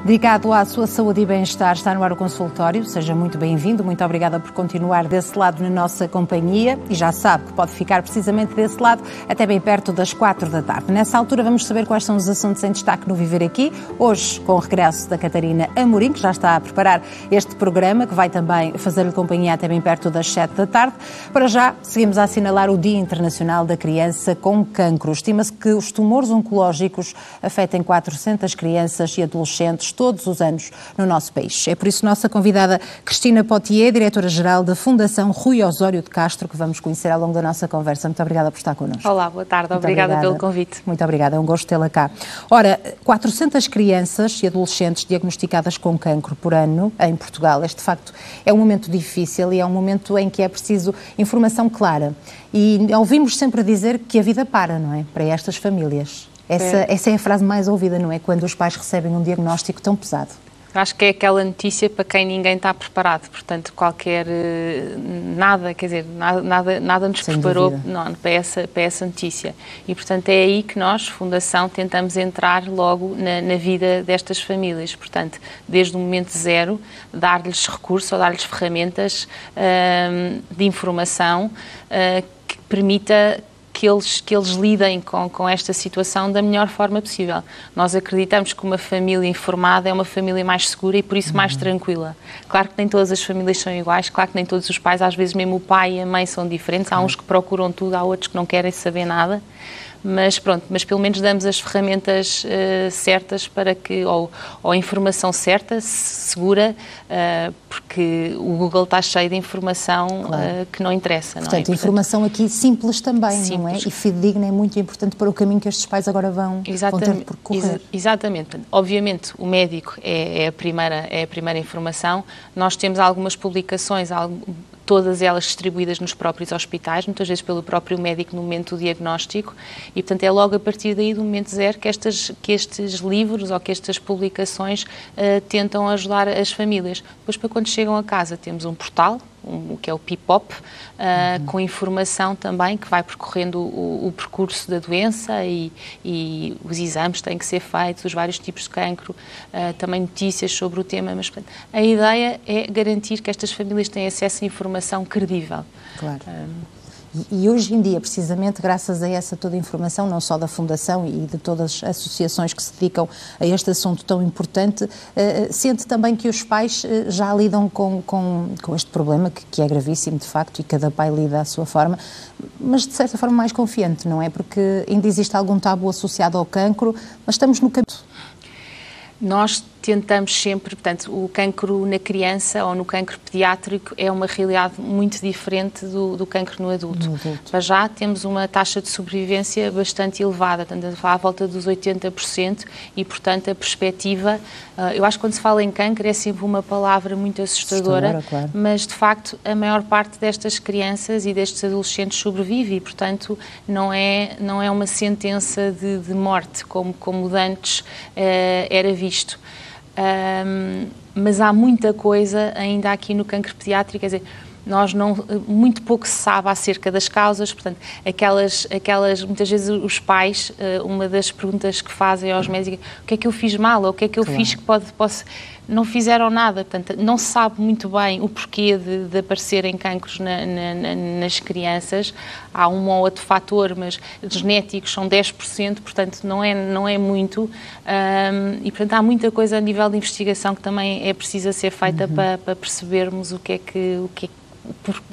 Dedicado à sua saúde e bem-estar, está no ar o consultório. Seja muito bem-vindo, muito obrigada por continuar desse lado na nossa companhia e já sabe que pode ficar precisamente desse lado até bem perto das 4 da tarde. Nessa altura vamos saber quais são os assuntos em destaque no Viver Aqui, hoje com o regresso da Catarina Amorim, que já está a preparar este programa, que vai também fazer-lhe companhia até bem perto das 7 da tarde. Para já, seguimos a assinalar o Dia Internacional da Criança com Cancro. Estima-se que os tumores oncológicos afetem 400 crianças e adolescentes todos os anos no nosso país. É por isso nossa convidada Cristina Potier, diretora-geral da Fundação Rui Osório de Castro, que vamos conhecer ao longo da nossa conversa. Muito obrigada por estar connosco. Olá, boa tarde. Obrigada pelo convite. Muito obrigada, é um gosto tê-la cá. Ora, 400 crianças e adolescentes diagnosticadas com cancro por ano em Portugal. Este, de facto, é um momento difícil e é um momento em que é preciso informação clara. E ouvimos sempre dizer que a vida para, não é? Para estas famílias. Essa é a frase mais ouvida, não é? Quando os pais recebem um diagnóstico tão pesado. Acho que é aquela notícia para quem ninguém está preparado, portanto, nada nos preparou para essa notícia. E, portanto, é aí que nós, Fundação, tentamos entrar logo na vida destas famílias. Portanto, desde o momento zero, dar-lhes recursos ou dar-lhes ferramentas de informação que permita que eles lidem com esta situação da melhor forma possível. Nós acreditamos que uma família informada é uma família mais segura e, por isso, mais tranquila. Claro que nem todas as famílias são iguais, claro que nem todos os pais, às vezes mesmo o pai e a mãe são diferentes, há uns que procuram tudo, há outros que não querem saber nada. Mas pronto, mas pelo menos damos as ferramentas certas para que, ou a informação certa, segura, porque o Google está cheio de informação que não interessa. Portanto, não é? Informação aqui simples também, simples. Não é? E fidedigna é muito importante para o caminho que estes pais agora vão ter de percorrer. Exatamente. Obviamente, o médico é a primeira informação. Nós temos algumas publicações, todas elas distribuídas nos próprios hospitais, muitas vezes pelo próprio médico no momento do diagnóstico, e portanto é logo a partir daí, do momento zero, que estes livros ou que estas publicações tentam ajudar as famílias. Depois, para quando chegam a casa, temos um portal, que é o PIPOP, com informação também que vai percorrendo o percurso da doença e os exames têm que ser feitos, os vários tipos de cancro, também notícias sobre o tema, mas portanto, a ideia é garantir que estas famílias têm acesso a informação credível. Claro. E hoje em dia, precisamente graças a essa toda a informação, não só da Fundação e de todas as associações que se dedicam a este assunto tão importante, sente também que os pais já lidam com este problema, que é gravíssimo de facto, e cada pai lida à sua forma, mas de certa forma mais confiante, não é? Porque ainda existe algum tabu associado ao cancro, mas estamos no caminho. Nós tentamos sempre, portanto, o cancro na criança ou no cancro pediátrico é uma realidade muito diferente do cancro no adulto. Para já temos uma taxa de sobrevivência bastante elevada, portanto, à volta dos 80% e, portanto, a perspectiva, eu acho que quando se fala em cancro é sempre uma palavra muito assustadora, claro. Mas, de facto, a maior parte destas crianças e destes adolescentes sobrevive e, portanto, não é uma sentença de morte, como de antes era visto. Mas há muita coisa ainda aqui no cancro pediátrico, quer dizer, muito pouco se sabe acerca das causas, portanto, muitas vezes os pais, uma das perguntas que fazem aos médicos, o que é que eu fiz mal, ou o que é que eu fiz que posso... Não fizeram nada, portanto, não se sabe muito bem o porquê de aparecerem cancros nas crianças. Há um ou outro fator, mas genéticos são 10%, portanto, não é muito. E, portanto, há muita coisa a nível de investigação que também é precisa ser feita para percebermos o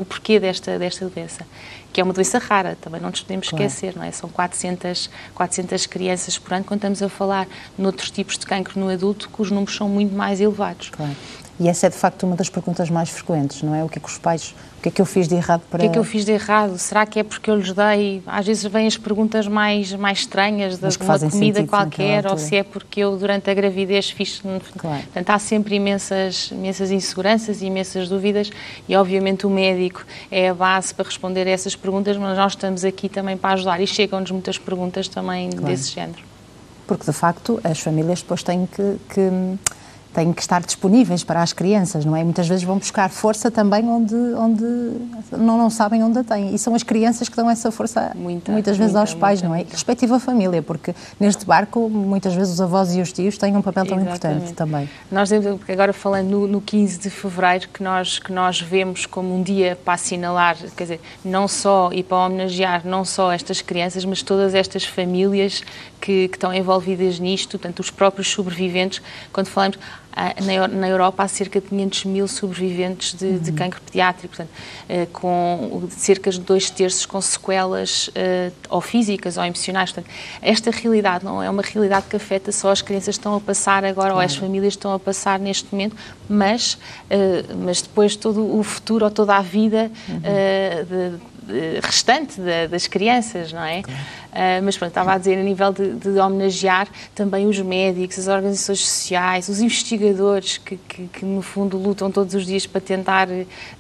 porquê desta doença. Que é uma doença rara, também não nos podemos esquecer, não é? São 400 crianças por ano, quando estamos a falar noutros tipos de cancro no adulto, que os números são muito mais elevados. Claro. E essa é, de facto, uma das perguntas mais frequentes, não é? O que é que eu fiz de errado para... O que é que eu fiz de errado? Será que é porque eu lhes dei... Às vezes vêm as perguntas mais estranhas de uma comida qualquer, ou se é porque eu, durante a gravidez, fiz... Claro. Portanto, há sempre imensas inseguranças e imensas dúvidas e, obviamente, o médico é a base para responder a essas perguntas, mas nós estamos aqui também para ajudar e chegam-nos muitas perguntas também desse género. Porque, de facto, as famílias depois têm que têm que estar disponíveis para as crianças, não é? Muitas vezes vão buscar força também onde não sabem onde a têm. E são as crianças que dão essa força muitas vezes aos pais, não é? Respectiva à família, porque neste barco muitas vezes os avós e os tios têm um papel tão importante também. Nós, agora falando no 15 de fevereiro, que nós vemos como um dia para assinalar, quer dizer, não só e para homenagear não só estas crianças, mas todas estas famílias que estão envolvidas nisto, portanto, os próprios sobreviventes. Quando falamos, na Europa há cerca de 500 mil sobreviventes de cancro pediátrico, portanto, com cerca de 2/3 com sequelas ou físicas ou emocionais. Portanto, esta realidade não é uma realidade que afeta só as crianças que estão a passar agora, ou as famílias que estão a passar neste momento, mas depois todo o futuro ou toda a vida restante das crianças, não é? Mas pronto, estava a dizer, a nível de homenagear também os médicos, as organizações sociais, os investigadores que no fundo lutam todos os dias para tentar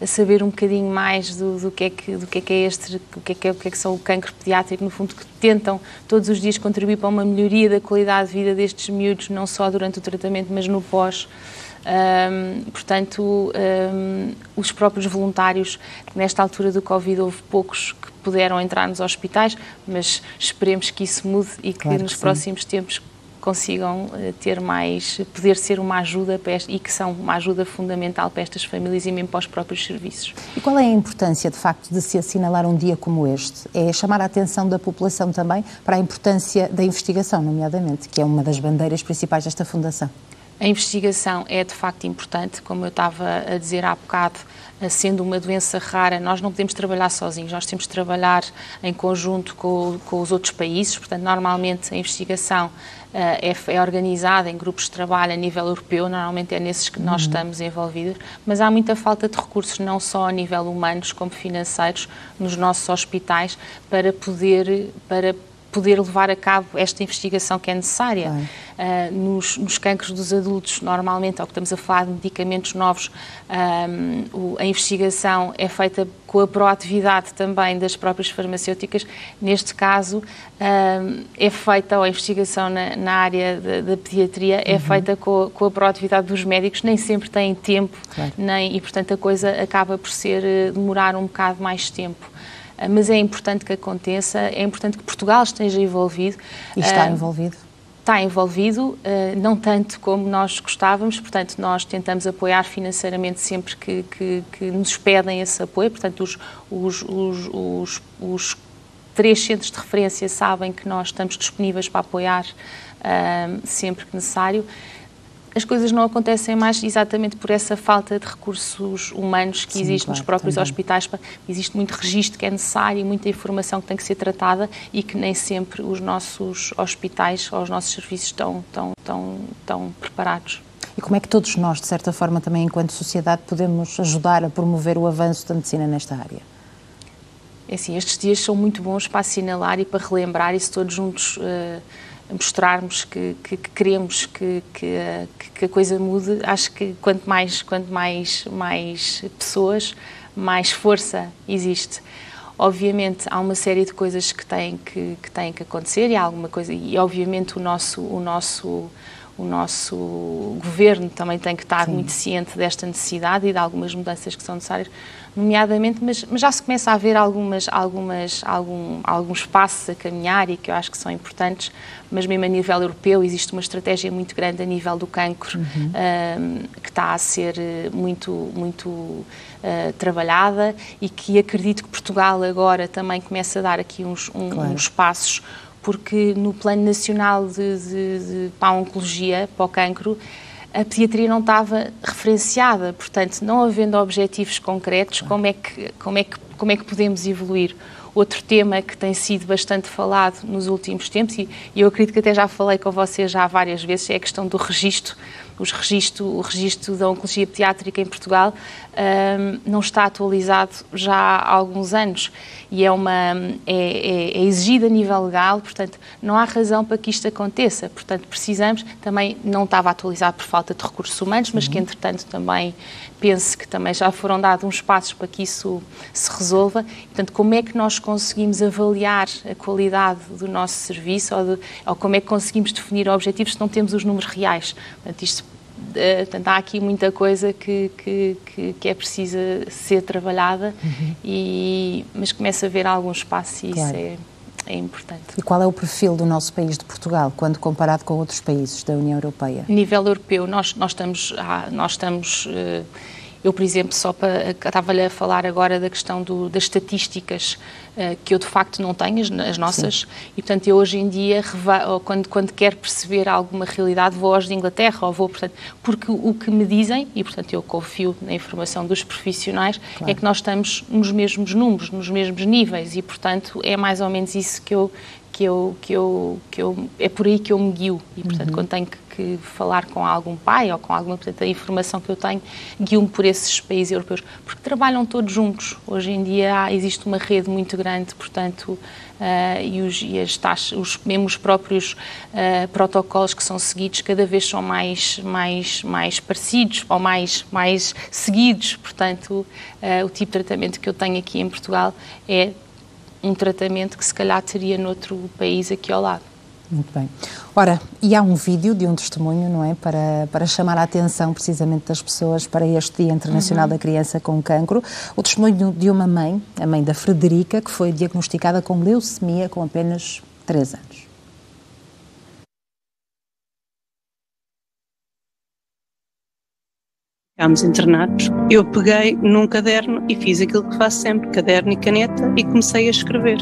saber um bocadinho mais do que é que são o cancro pediátrico, no fundo que tentam todos os dias contribuir para uma melhoria da qualidade de vida destes miúdos, não só durante o tratamento, mas no pós. Portanto, os próprios voluntários, nesta altura do Covid houve poucos que puderam entrar nos hospitais, mas esperemos que isso mude e que nos próximos tempos consigam poder ser uma ajuda e que são uma ajuda fundamental para estas famílias e mesmo para os próprios serviços. E qual é a importância, de facto, de se assinalar um dia como este? É chamar a atenção da população também para a importância da investigação, nomeadamente, que é uma das bandeiras principais desta Fundação. A investigação é de facto importante, como eu estava a dizer há bocado, sendo uma doença rara, nós não podemos trabalhar sozinhos, nós temos de trabalhar em conjunto com os outros países, portanto, normalmente a investigação é organizada em grupos de trabalho a nível europeu, normalmente é nesses que nós estamos envolvidos, mas há muita falta de recursos, não só a nível humanos como financeiros, nos nossos hospitais, para poder levar a cabo esta investigação que é necessária. Nos cancros dos adultos, normalmente, ao que estamos a falar de medicamentos novos, a investigação é feita com a proatividade também das próprias farmacêuticas. Neste caso, é feita, ou a investigação na área da pediatria, é feita com a proatividade dos médicos, nem sempre têm tempo, e, portanto, a coisa acaba por demorar um bocado mais tempo. Mas é importante que aconteça, é importante que Portugal esteja envolvido. E está envolvido? Está envolvido, não tanto como nós gostávamos, portanto, nós tentamos apoiar financeiramente sempre que nos pedem esse apoio, portanto, os 3 centros de referência sabem que nós estamos disponíveis para apoiar sempre que necessário. As coisas não acontecem mais exatamente por essa falta de recursos humanos que existe nos próprios hospitais. Existe muito registro que é necessário e muita informação que tem que ser tratada e que nem sempre os nossos hospitais ou os nossos serviços estão preparados. E como é que todos nós, de certa forma, também enquanto sociedade, podemos ajudar a promover o avanço da medicina nesta área? É assim, estes dias são muito bons para assinalar e para relembrar e se todos juntos mostrarmos que queremos que a coisa mude. Acho que quanto mais pessoas, mais força existe. Obviamente há uma série de coisas que têm que acontecer e há alguma coisa, e obviamente o nosso governo também tem que estar muito ciente desta necessidade e de algumas mudanças que são necessárias, nomeadamente, mas já se começa a haver alguns passos a caminhar e que eu acho que são importantes, mas mesmo a nível europeu existe uma estratégia muito grande a nível do cancro que está a ser muito trabalhada e que acredito que Portugal agora também começa a dar aqui uns passos, porque no plano nacional para a oncologia, para o cancro, a pediatria não estava referenciada, portanto, não havendo objetivos concretos, como é que podemos evoluir? Outro tema que tem sido bastante falado nos últimos tempos, e eu acredito que até já falei com vocês já várias vezes, é a questão do registro. O registro da oncologia pediátrica em Portugal não está atualizado já há alguns anos e é exigido a nível legal, portanto, não há razão para que isto aconteça. Portanto, precisamos, também não estava atualizado por falta de recursos humanos, mas que, entretanto, também penso que também já foram dados uns passos para que isso se resolva. Portanto, como é que nós conseguimos avaliar a qualidade do nosso serviço ou como é que conseguimos definir objetivos se não temos os números reais? Portanto, isto Portanto, há aqui muita coisa que é precisa ser trabalhada, mas começa a haver algum espaço e claro. Isso é importante. E qual é o perfil do nosso país, de Portugal, quando comparado com outros países da União Europeia? A nível europeu, nós estamos eu, por exemplo, estava-lhe a falar agora da questão das estatísticas, que eu de facto não tenho, as nossas, e portanto eu hoje em dia, quando quero perceber alguma realidade, vou aos de Inglaterra, portanto, porque o que me dizem, e portanto eu confio na informação dos profissionais, claro. É que nós estamos nos mesmos números, nos mesmos níveis, e portanto é mais ou menos isso é por aí que eu me guio, e portanto quando tenho que falar com algum pai ou com alguma, portanto a informação que eu tenho, guio-me por esses países europeus, porque trabalham todos juntos. Hoje em dia existe uma rede muito grande, portanto, e as taxas, mesmo os próprios protocolos que são seguidos cada vez são mais parecidos ou mais seguidos, portanto o tipo de tratamento que eu tenho aqui em Portugal é um tratamento que se calhar teria noutro país aqui ao lado. Muito bem. Ora, e há um vídeo de um testemunho, não é? Para chamar a atenção precisamente das pessoas para este Dia Internacional da Criança com Cancro. O testemunho de uma mãe, a mãe da Frederica, que foi diagnosticada com leucemia com apenas 3 anos. Ficámos internados. Eu peguei num caderno e fiz aquilo que faço sempre, caderno e caneta, e comecei a escrever.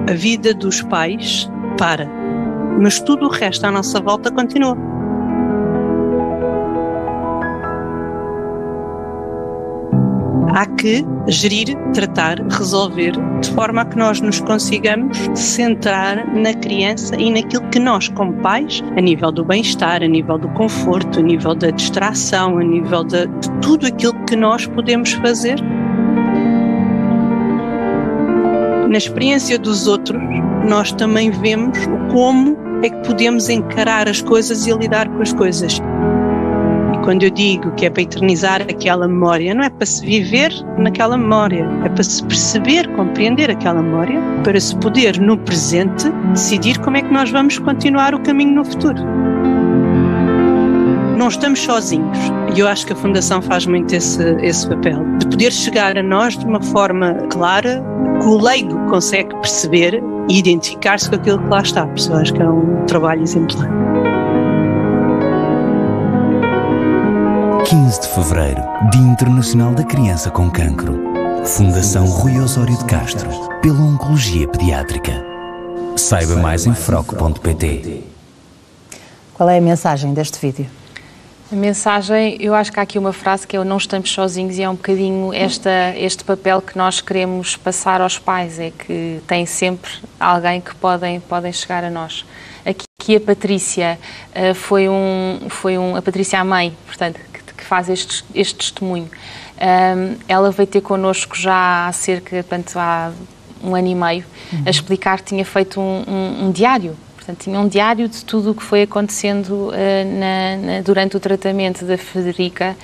A vida dos pais para, mas tudo o resto à nossa volta continua. Há que gerir, tratar, resolver, de forma a que nós nos consigamos centrar na criança e naquilo que nós, como pais, a nível do bem-estar, a nível do conforto, a nível da distração, a nível de tudo aquilo que nós podemos fazer. Na experiência dos outros, nós também vemos como é que podemos encarar as coisas e lidar com as coisas. Quando eu digo que é para eternizar aquela memória, não é para se viver naquela memória, é para se perceber, compreender aquela memória, para se poder, no presente, decidir como é que nós vamos continuar o caminho no futuro. Não estamos sozinhos, e eu acho que a Fundação faz muito esse papel, de poder chegar a nós de uma forma clara, que o leigo consegue perceber e identificar-se com aquilo que lá está. Por isso, eu acho que é um trabalho exemplar. 15 de Fevereiro, Dia Internacional da Criança com Cancro. Fundação Rui Osório de Castro, pela Oncologia Pediátrica. Saiba mais em froc.pt. Qual é a mensagem deste vídeo? A mensagem, eu acho que há aqui uma frase que é o não estamos sozinhos, e é um bocadinho este papel que nós queremos passar aos pais, é que tem sempre alguém que podem chegar a nós. Aqui a Patrícia a Patrícia, a mãe, portanto, que faz este testemunho. Ela veio ter connosco já há há 1 ano e meio, a explicar que tinha feito um diário. Portanto, tinha um diário de tudo o que foi acontecendo durante o tratamento da Frederica,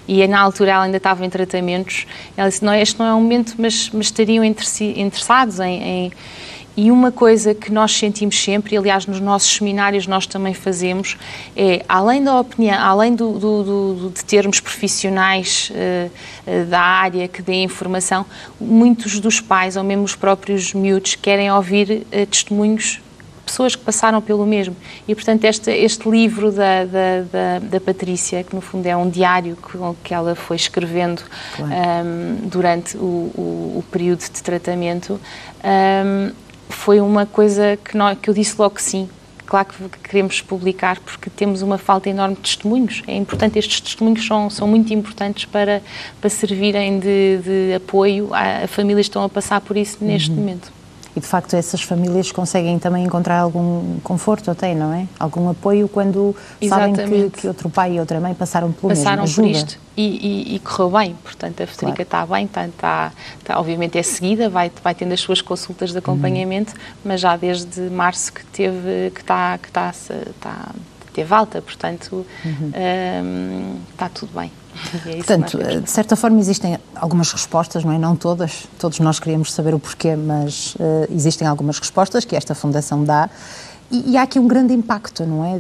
e na altura ela ainda estava em tratamentos. Ela disse, este não é o momento, mas estariam interessados em... E uma coisa que nós sentimos sempre, e aliás nos nossos seminários nós também fazemos, é, além da opinião, além de termos profissionais da área que dêem informação, muitos dos pais, ou mesmo os próprios miúdos, querem ouvir testemunhos, pessoas que passaram pelo mesmo. E, portanto, este livro da Patrícia, que no fundo é um diário que ela foi escrevendo, claro, durante o período de tratamento, foi uma coisa que eu disse logo que sim. Claro que queremos publicar, porque temos uma falta enorme de testemunhos. É importante, estes testemunhos são muito importantes para servirem de apoio a famílias que estão a passar por isso neste momento. E, de facto, essas famílias conseguem também encontrar algum conforto até, não é? Algum apoio quando sabem que outro pai e outra mãe passaram pelo mesmo. Passaram por isto e correu bem. Portanto, a Frederica está bem, obviamente é seguida, vai tendo as suas consultas de acompanhamento, mas já desde março que teve alta, portanto, está tudo bem. É portanto, de certa forma existem algumas respostas, não é? Não todas, todos nós queríamos saber o porquê, mas existem algumas respostas que esta Fundação dá, E há aqui um grande impacto, não é,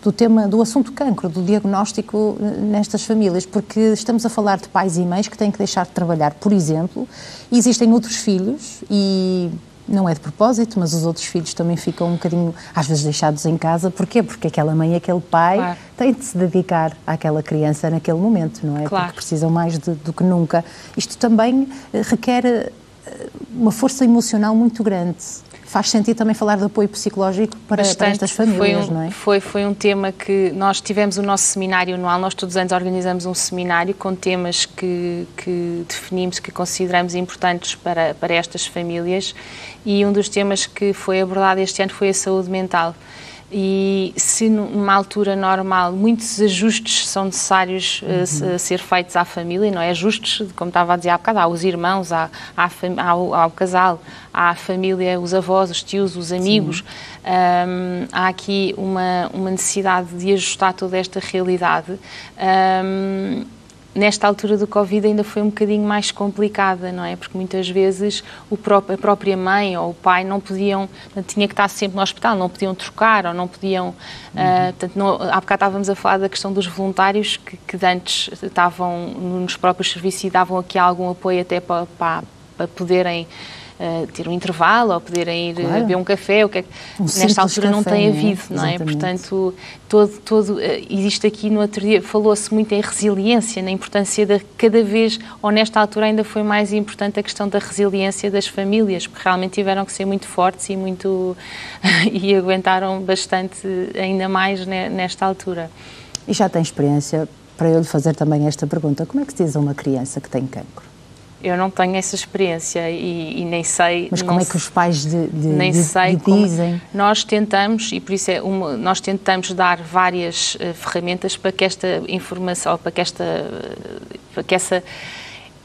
do tema, do assunto cancro, do diagnóstico nestas famílias, porque estamos a falar de pais e mães que têm que deixar de trabalhar, por exemplo, e existem outros filhos e não é de propósito, mas os outros filhos também ficam um bocadinho, às vezes, deixados em casa. Porquê? Porque aquela mãe e aquele pai têm de se dedicar àquela criança naquele momento, não é? Porque precisam mais do que nunca. Isto também requer uma força emocional muito grande. Faz sentido também falar de apoio psicológico para estas famílias, não é? Foi um tema que nós tivemos o nosso seminário anual, nós todos os anos organizamos um seminário com temas que definimos, que consideramos importantes para estas famílias, e um dos temas que foi abordado este ano foi a saúde mental. E se numa altura normal muitos ajustes são necessários a ser feitos à família, não é? Ajustes, como estava a dizer há bocado, aos irmãos, ao casal, à família, os avós, os tios, os amigos. Há aqui uma necessidade de ajustar toda esta realidade. Nesta altura do Covid ainda foi um bocadinho mais complicada, não é? Porque muitas vezes a própria mãe ou o pai não podiam, tinha que estar sempre no hospital, não podiam trocar ou não podiam... há bocado estávamos a falar da questão dos voluntários que antes estavam nos próprios serviços e davam aqui algum apoio até para poderem... ter um intervalo ou poderem ir beber um café, nesta altura não tem havido, não é? Portanto, existe aqui no outro dia, falou-se muito em resiliência, na importância de cada vez, ou nesta altura ainda foi mais importante a questão da resiliência das famílias, porque realmente tiveram que ser muito fortes e aguentaram bastante ainda mais nesta altura. E já tem experiência, para eu lhe fazer também esta pergunta, como é que se diz a uma criança que tem cancro? Eu não tenho essa experiência e nem sei... Mas como é que os pais dizem? Nós tentamos, e por isso nós tentamos dar várias ferramentas para que esta informação, para que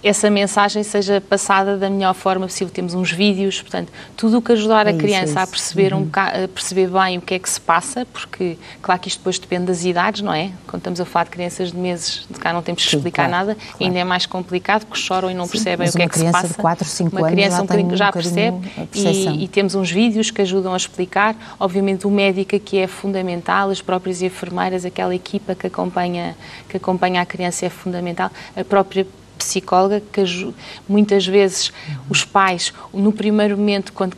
essa mensagem seja passada da melhor forma possível. Temos uns vídeos, portanto, tudo o que ajudar a criança a perceber, a perceber bem o que é que se passa, porque, claro que isto depois depende das idades, não é? Quando estamos a falar de crianças de meses, de cá não temos que explicar nada, ainda é mais complicado, porque choram e não percebem o que é que se passa. Uma criança de 4, 5 anos uma criança já percebe e temos uns vídeos que ajudam a explicar. Obviamente o médico aqui é fundamental, as próprias enfermeiras, aquela equipa que acompanha a criança é fundamental, a própria psicóloga, que muitas vezes os pais, no primeiro momento, quando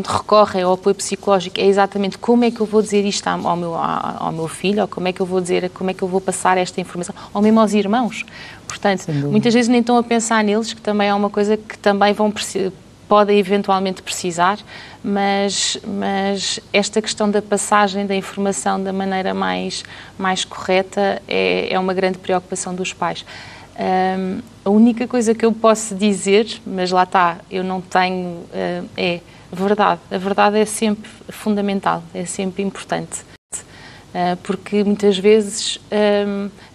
recorrem ao apoio psicológico, é exatamente como é que eu vou dizer isto ao meu filho, ou como é que eu vou passar esta informação, ou mesmo aos irmãos. Portanto, muitas vezes nem estão a pensar neles, que também é uma coisa que também podem eventualmente precisar, mas esta questão da passagem da informação da maneira mais correta é uma grande preocupação dos pais. A única coisa que eu posso dizer, mas lá está, eu não tenho, é verdade. A verdade é sempre fundamental, é sempre importante. Porque muitas vezes,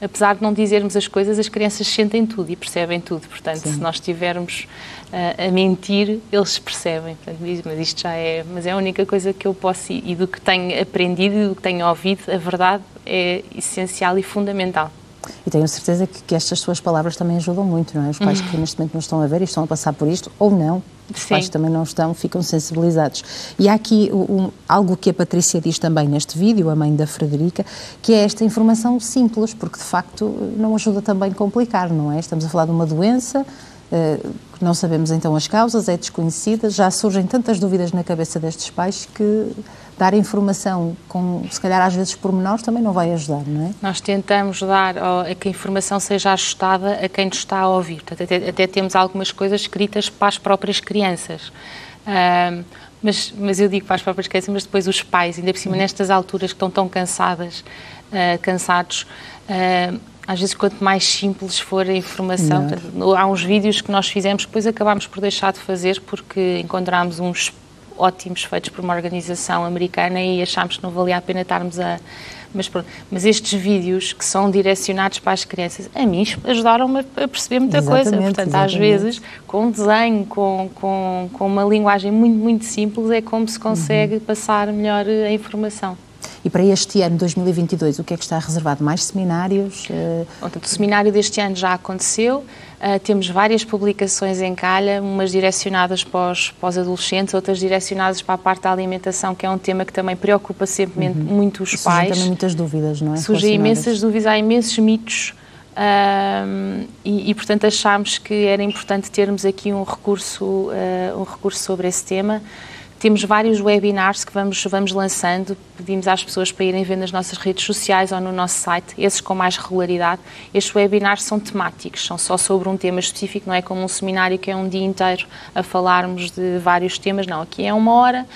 apesar de não dizermos as coisas, as crianças sentem tudo e percebem tudo. Portanto, se nós estivermos a mentir, eles percebem. Portanto, mas isto já é... Mas é a única coisa que eu posso... E do que tenho aprendido e do que tenho ouvido, a verdade é essencial e fundamental. E tenho certeza que estas suas palavras também ajudam muito, não é? Os pais que neste momento não estão a ver e estão a passar por isto, ou não, os pais também não estão, ficam sensibilizados. E há aqui algo que a Patrícia diz também neste vídeo, a mãe da Frederica, que é esta informação simples, porque de facto não ajuda também a complicar, não é? Estamos a falar de uma doença, que não sabemos então as causas, é desconhecida, já surgem tantas dúvidas na cabeça destes pais que dar informação com, se calhar às vezes pormenores, também não vai ajudar, não é? Nós tentamos dar a que a informação seja ajustada a quem nos está a ouvir. Portanto, até temos algumas coisas escritas para as próprias crianças. Mas eu digo para as próprias crianças, mas depois os pais, ainda por cima nestas alturas que estão tão cansados, às vezes quanto mais simples for a informação. Portanto, há uns vídeos que nós fizemos, depois acabámos por deixar de fazer porque encontramos uns ótimos feitos por uma organização americana e achámos que não valia a pena estarmos a... Mas estes vídeos que são direcionados para as crianças, a mim ajudaram-me a perceber muita coisa. Portanto, às vezes, com um desenho, com uma linguagem muito, muito simples, é como se consegue passar melhor a informação. E para este ano, 2022, o que é que está reservado? Mais seminários? Portanto, o seminário deste ano já aconteceu. Temos várias publicações em calha, umas direcionadas para os adolescentes, outras direcionadas para a parte da alimentação, que é um tema que também preocupa sempre muito os pais. Surgem também muitas dúvidas, não é? Surgem imensas dúvidas, há imensos mitos portanto, achámos que era importante termos aqui um recurso sobre esse tema. Temos vários webinars que vamos lançando, pedimos às pessoas para irem ver nas nossas redes sociais ou no nosso site, esses com mais regularidade. Estes webinars são temáticos, são só sobre um tema específico, não é como um seminário que é um dia inteiro a falarmos de vários temas, não. Aqui é 1 hora,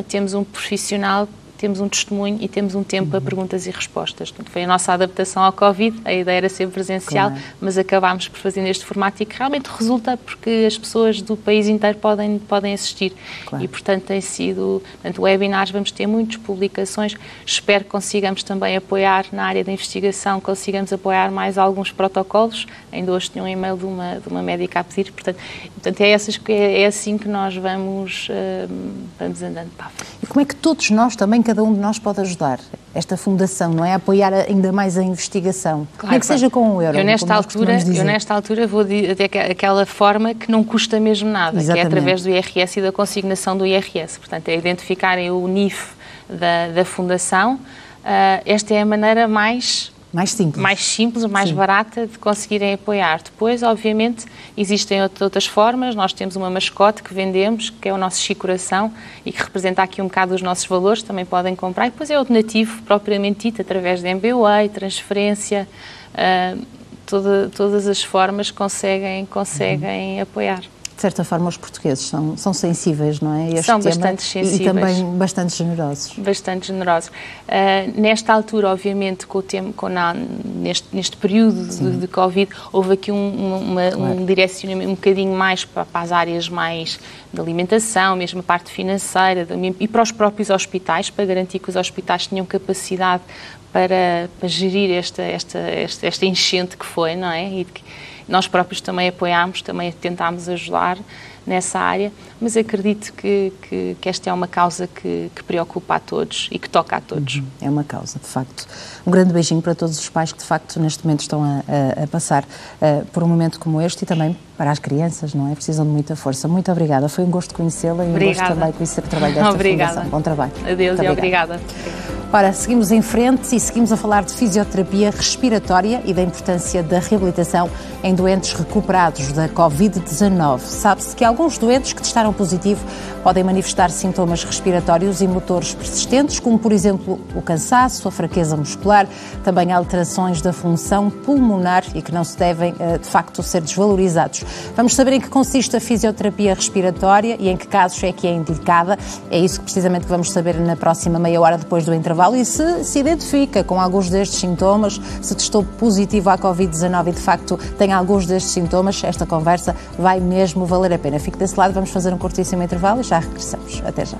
temos um profissional, temos um testemunho e temos um tempo para perguntas e respostas. Portanto, foi a nossa adaptação ao Covid, a ideia era ser presencial, mas acabámos por fazer neste formato e que realmente resulta porque as pessoas do país inteiro podem assistir. E, portanto, tem sido... Portanto, webinars, vamos ter muitas publicações, espero que consigamos também apoiar na área da investigação, consigamos apoiar mais alguns protocolos. Ainda hoje tinha um e-mail de uma médica a pedir, portanto é assim que nós vamos andando para a frente. E como é que todos nós também, cada um de nós pode ajudar esta fundação, não é? A apoiar ainda mais a investigação. Nem que seja com 1 euro. Eu nesta altura vou até aquela forma que não custa mesmo nada, que é através do IRS e da consignação do IRS. Portanto, é identificarem o NIF da fundação. Esta é a maneira mais simples, mais barata de conseguirem apoiar. Depois, obviamente, existem outras formas. Nós temos uma mascote que vendemos, que é o nosso Chico Coração, e que representa aqui um bocado os nossos valores, também podem comprar. E depois é o donativo, propriamente dito, através de MBWay, transferência, todas as formas conseguem apoiar. De certa forma, os portugueses são sensíveis, não é? São bastante sensíveis. E também bastante generosos. Bastante generosos. Nesta altura, obviamente, neste período de Covid, houve aqui um direcionamento um bocadinho mais para as áreas mais de alimentação, mesmo a parte financeira, e para os próprios hospitais, para garantir que os hospitais tinham capacidade para gerir esta enchente que foi, não é? E que nós próprios também apoiámos, também tentámos ajudar nessa área, mas acredito que esta é uma causa que preocupa a todos e que toca a todos. É uma causa, de facto. Um grande beijinho para todos os pais que, de facto, neste momento estão a passar por um momento como este e também para as crianças, não é? Precisam de muita força. Muito obrigada. Foi um gosto conhecê-la e um gosto também conhecer o trabalho desta fundação. Bom trabalho. Adeus e obrigada. Ora, seguimos em frente e seguimos a falar de fisioterapia respiratória e da importância da reabilitação em doentes recuperados da Covid-19. Sabe-se que alguns doentes que testaram positivo podem manifestar sintomas respiratórios e motores persistentes, como, por exemplo, o cansaço, a fraqueza muscular, também alterações da função pulmonar e que não se devem, de facto, ser desvalorizados. Vamos saber em que consiste a fisioterapia respiratória e em que casos é que é indicada. É isso que precisamente vamos saber na próxima meia hora depois do intervalo. E se identifica com alguns destes sintomas, se testou positivo à Covid-19 e de facto tem alguns destes sintomas, esta conversa vai mesmo valer a pena. Fique desse lado, vamos fazer um curtíssimo intervalo e já regressamos. Até já.